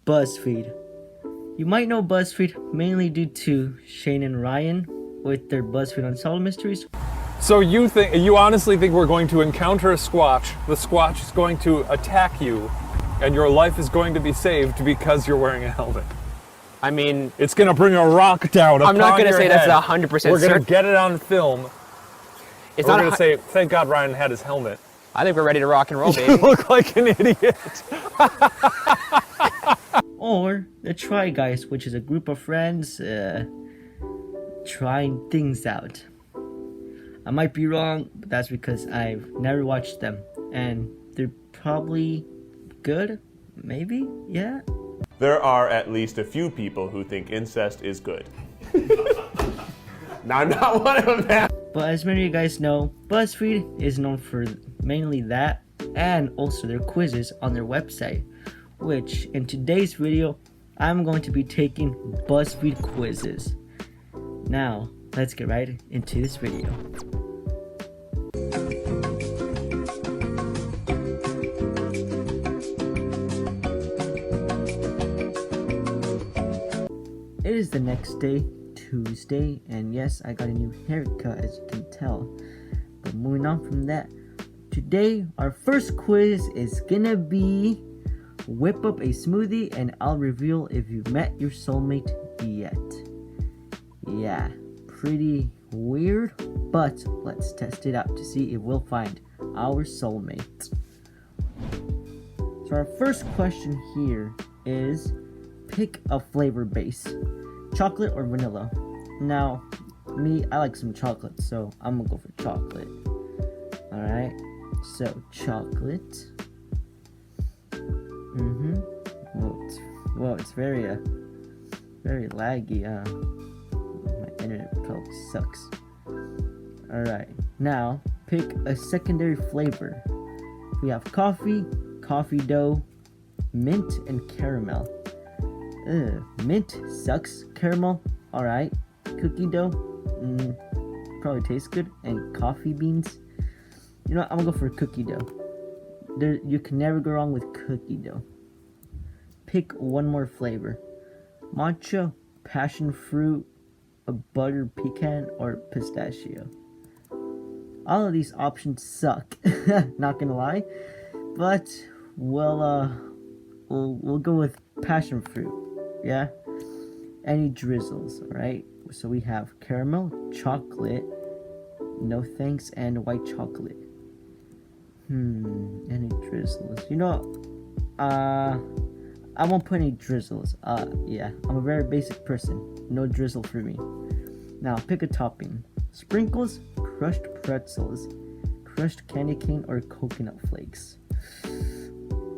BuzzFeed. You might know BuzzFeed mainly due to Shane and Ryan with their BuzzFeed Unsolved Mysteries. So you honestly think we're going to encounter a Squatch, the Squatch is going to attack you, and your life is going to be saved because you're wearing a helmet? I mean, it's going to bring a rock down upon I'm not going to say head. that's 100% certain. We're going to get it on film. It's we're not going to say, thank God Ryan had his helmet. I think we're ready to rock and roll, baby. You look like an idiot. Or the Try Guys, which is a group of friends trying things out. I might be wrong, but that's because I've never watched them. And they're probably good? Maybe? Yeah? There are at least a few people who think incest is good. Now, I'm not one of them. But as many of you guys know, BuzzFeed is known for mainly that and also their quizzes on their website. Which, in today's video, I'm going to be taking BuzzFeed quizzes. Now, let's get right into this video. It is the next day, Tuesday, and yes, I got a new haircut as you can tell. But moving on from that, today our first quiz is gonna be whip up a smoothie and I'll reveal if you've met your soulmate yet. Yeah, pretty weird, but let's test it out to see if we'll find our soulmate. So our first question here is pick a flavor base, chocolate or vanilla. Now, me, I like some chocolate, so I'm gonna go for chocolate. Alright, so chocolate. Well, it's very laggy. My internet probably sucks. Alright, now pick a secondary flavor. We have coffee, coffee dough, mint, and caramel. Mint sucks. Caramel, alright. Cookie dough, probably tastes good. And coffee beans. You know what, I'm gonna go for cookie dough. You can never go wrong with cookie dough. Pick one more flavor. Matcha, passion fruit, a butter pecan, or pistachio. All of these options suck. Not gonna lie. But we'll go with passion fruit. Yeah? Any drizzles, alright? So we have caramel, chocolate, no thanks, and white chocolate. Any drizzles? You know, I won't put any drizzles. Yeah, I'm a very basic person. No drizzle for me. Now, pick a topping. Sprinkles, crushed pretzels, crushed candy cane, or coconut flakes.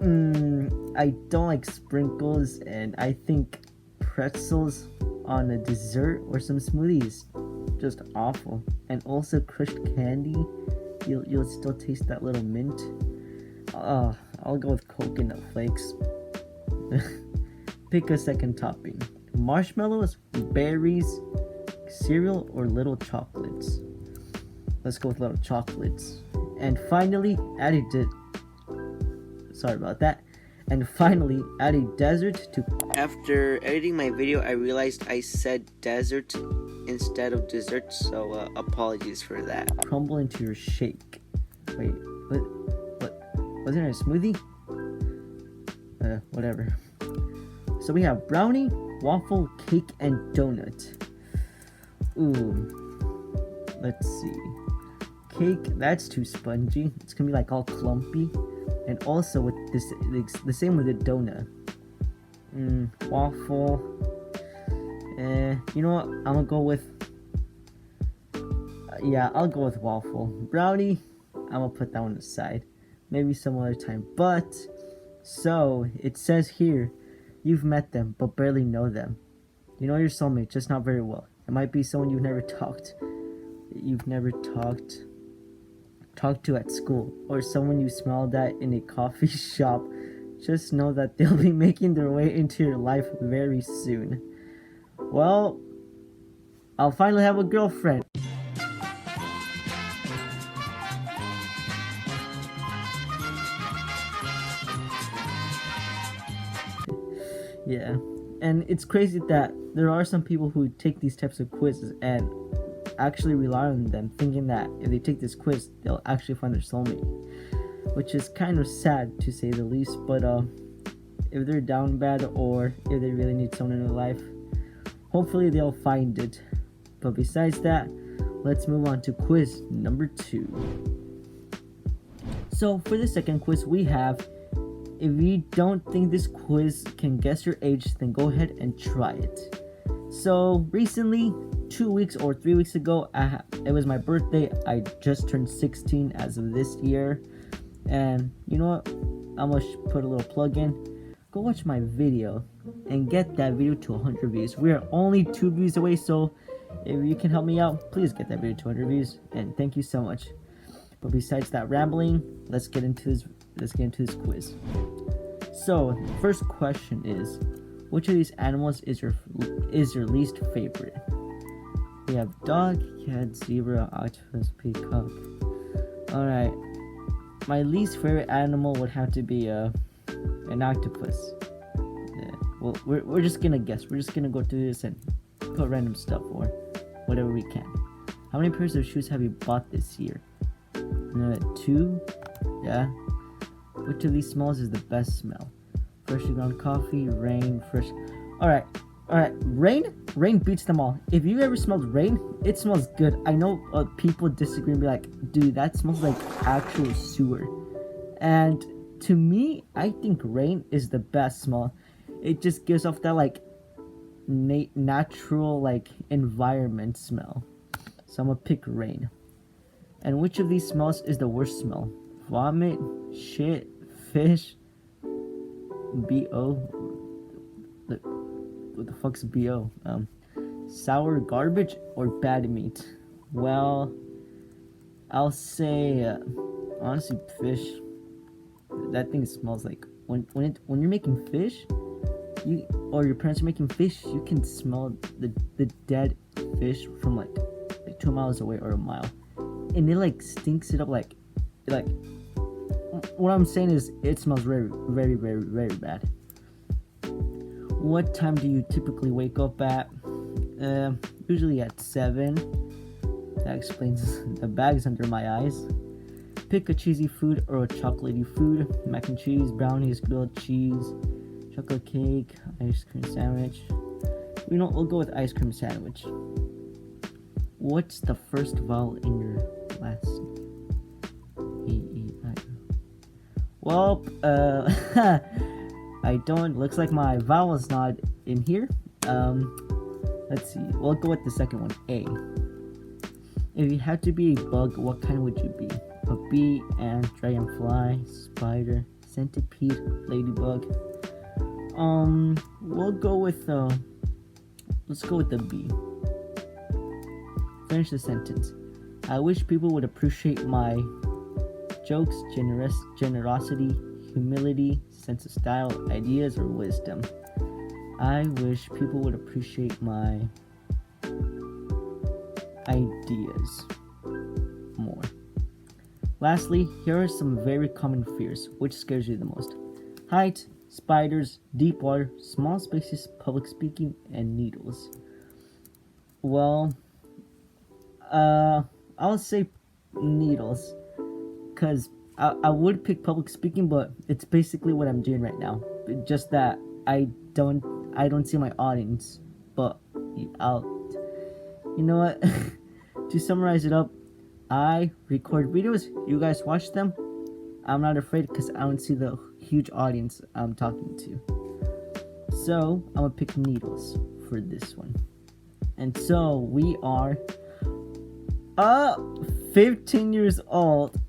I don't like sprinkles, and I think pretzels on a dessert or some smoothies just awful. And also crushed candy, you'll still taste that little mint. I'll go with coconut flakes. Pick a second topping. Marshmallows, berries, cereal, or little chocolates. Let's go with little chocolates. And finally, add a dessert to... After editing my video, I realized I said dessert instead of dessert, so apologies for that. Crumble into your shake. Wait, what? Wasn't it a smoothie? Whatever. So we have brownie, waffle, cake, and donut. Ooh, let's see. Cake, that's too spongy. It's gonna be like all clumpy. And also with this, the same with the donut. Waffle. You know what? I'm gonna go with. Yeah, I'll go with waffle. Brownie, I'm gonna put that one aside. Maybe some other time. But so it says here, you've met them but barely know them. You know your soulmate, just not very well. It might be someone you've never talked to at school, or someone you smiled at in a coffee shop. Just know that they'll be making their way into your life very soon. Well, I'll finally have a girlfriend. Yeah, and it's crazy that there are some people who take these types of quizzes and actually rely on them, thinking that if they take this quiz, they'll actually find their soulmate, which is kind of sad to say the least. But if they're down bad or if they really need someone in their life, hopefully they'll find it. But besides that, let's move on to quiz number 2. So for the second quiz we have, if you don't think this quiz can guess your age, then go ahead and try it. So recently, 2 weeks or 3 weeks ago, it was my birthday. I just turned 16 as of this year. And you know what? I'm gonna put a little plug in. Go watch my video and get that video to 100 views. We are only 2 views away, so if you can help me out, please get that video to 100 views. And thank you so much. But besides that rambling, let's get into this quiz. So, the first question is, which of these animals is your least favorite? We have dog, cat, zebra, octopus, peacock. Alright. My least favorite animal would have to be an octopus. Yeah. Well, we're just gonna guess. We're just gonna go through this and put random stuff or whatever we can. How many pairs of shoes have you bought this year? 2? Yeah. Which of these smells is the best smell? Freshly ground coffee, rain, fresh. Alright. Rain beats them all. If you ever smelled rain, it smells good. I know people disagree and be like, dude, that smells like actual sewer. And to me, I think rain is the best smell. It just gives off that like natural like environment smell. So I'm gonna pick rain. And which of these smells is the worst smell? Vomit, shit, fish, B.O. What the fuck's B.O.? Sour garbage or bad meat? Well, I'll say, honestly, fish. That thing smells like, when you're making fish, or your parents are making fish, you can smell the dead fish from like 2 miles away or a mile. And it like stinks it up like what I'm saying is it smells very, very, very, very bad. What time do you typically wake up at? Usually at 7. That explains the bags under my eyes. Pick a cheesy food or a chocolatey food. Mac and cheese, brownies, grilled cheese, chocolate cake, ice cream sandwich. We'll go with ice cream sandwich. What's the first vowel in your last name? A-E-I-O. Well, I don't. Looks like my vowel is not in here. Let's see. We'll go with the second one. A. If you had to be a bug, what kind would you be? A bee, ant, dragonfly, spider, centipede, ladybug. We'll go with let's go with the bee. Finish the sentence. I wish people would appreciate my jokes, generosity, humility, sense of style, ideas, or wisdom. I wish people would appreciate my ideas more. Lastly, here are some very common fears. Which scares you the most? Height, spiders, deep water, small spaces, public speaking, and needles. Well, I'll say needles, because I would pick public speaking, but it's basically what I'm doing right now. Just that I don't see my audience, but you know what? To summarize it up, I record videos, you guys watch them. I'm not afraid because I don't see the huge audience I'm talking to. So I'm gonna pick needles for this one. And so we are 15 years old.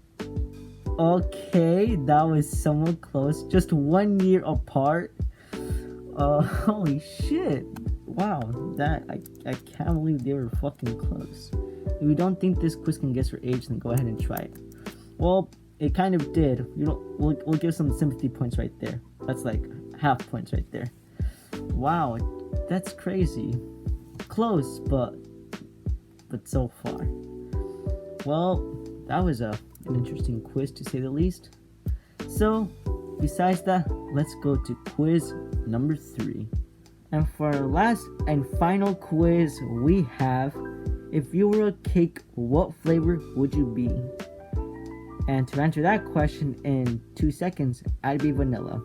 Okay, that was somewhat close. Just 1 year apart. Holy shit. Wow, that I can't believe they were fucking close. If you don't think this quiz can guess your age, then go ahead and try it. Well, it kind of did. We'll give some sympathy points right there. That's like half points right there. Wow, that's crazy. Close, but so far. Well, that was an interesting quiz to say the least. So, besides that, let's go to quiz number 3. And for our last and final quiz, we have, if you were a cake, what flavor would you be? And to answer that question in 2 seconds, I'd be vanilla.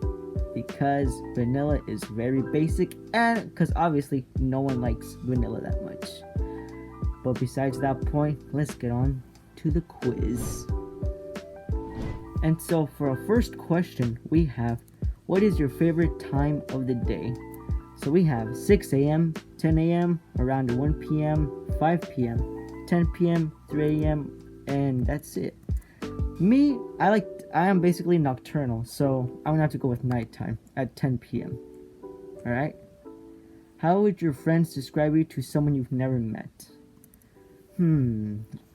Because vanilla is very basic, and because obviously no one likes vanilla that much. But besides that point, let's get on to the quiz. And so for our first question, we have, what is your favorite time of the day? So we have 6 a.m., 10 a.m., around 1 p.m., 5 p.m., 10 p.m., 3 a.m., and that's it. Me, I am basically nocturnal, so I'm gonna have to go with nighttime at 10 p.m. Alright? How would your friends describe you to someone you've never met?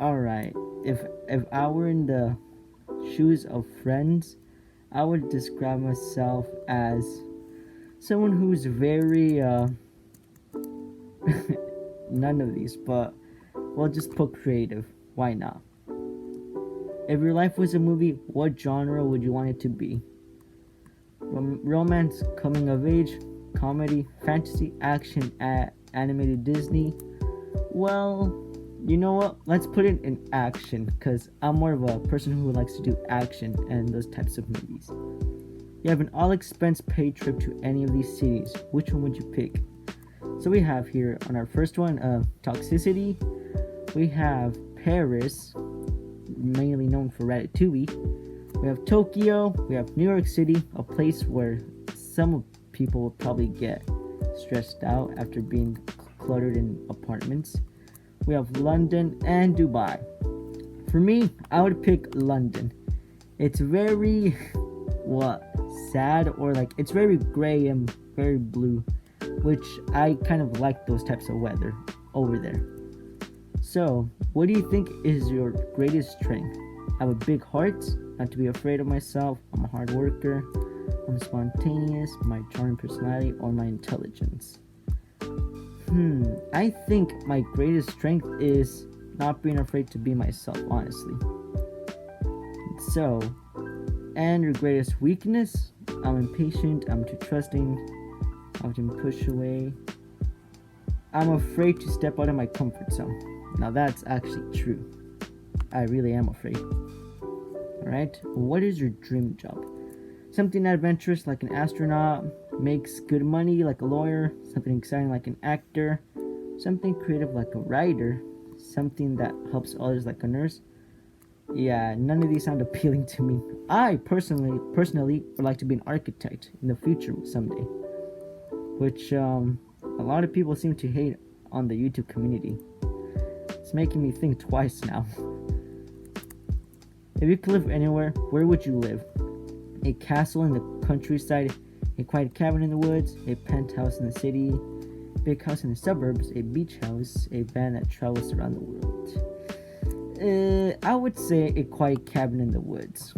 Alright. If I were in the shoes of friends, I would describe myself as someone who's very, none of these, but we'll just put creative. Why not? If your life was a movie, what genre would you want it to be? Romance, coming of age, comedy, fantasy, action, animated Disney? Well, you know what? Let's put it in action, because I'm more of a person who likes to do action and those types of movies. You have an all-expense-paid trip to any of these cities. Which one would you pick? So we have here on our first one, Toxicity. We have Paris, mainly known for Ratatouille. We have Tokyo. We have New York City, a place where some people will probably get stressed out after being cluttered in apartments. We have London and Dubai. For me, I would pick London. It's very, sad, or like, it's very gray and very blue, which I kind of like those types of weather over there. So, what do you think is your greatest strength? I have a big heart, not to be afraid of myself, I'm a hard worker, I'm spontaneous, my charming personality, or my intelligence? I think my greatest strength is not being afraid to be myself, honestly. So, and your greatest weakness? I'm impatient, I'm too trusting, I often push away. I'm afraid to step out of my comfort zone. Now that's actually true. I really am afraid. Alright, what is your dream job? Something adventurous like an astronaut, makes good money like a lawyer, something exciting like an actor, something creative like a writer, something that helps others like a nurse. Yeah, none of these sound appealing to me. I personally would like to be an architect in the future someday, which a lot of people seem to hate on the YouTube community. It's making me think twice now. If you could live anywhere, where would you live? A castle in the countryside, a quiet cabin in the woods, a penthouse in the city, a big house in the suburbs, a beach house, a van that travels around the world. I would say a quiet cabin in the woods.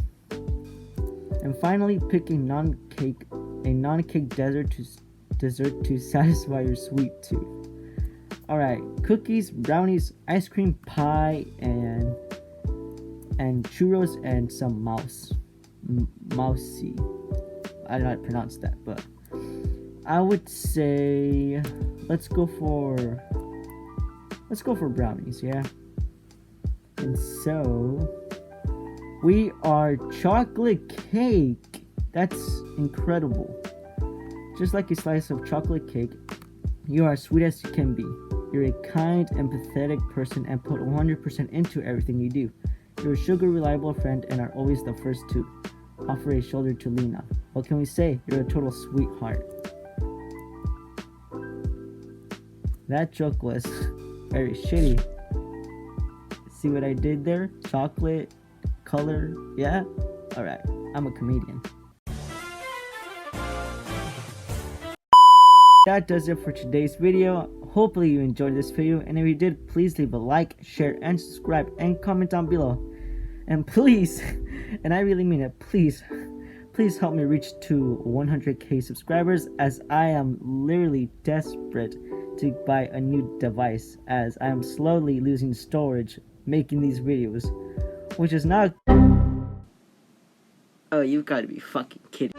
And finally, pick a non-cake dessert to satisfy your sweet tooth. Alright, cookies, brownies, ice cream, pie, and churros, and some mousy. I don't know how to pronounce that, but I would say let's go for brownies, yeah. And so we are chocolate cake. That's incredible. Just like a slice of chocolate cake, you are as sweet as you can be. You're a kind, empathetic person and put 100% into everything you do. You're a sugar reliable friend and are always the first to offer a shoulder to lean on. What can we say? You're a total sweetheart. That joke was very shitty. See what I did there? Chocolate, color, yeah? Alright, I'm a comedian. That does it for today's video. Hopefully you enjoyed this video, and if you did, please leave a like, share, and subscribe, and comment down below. And please, and I really mean it, please help me reach to 100k subscribers, as I am literally desperate to buy a new device, as I am slowly losing storage making these videos, which is not... Oh, you've got to be fucking kidding.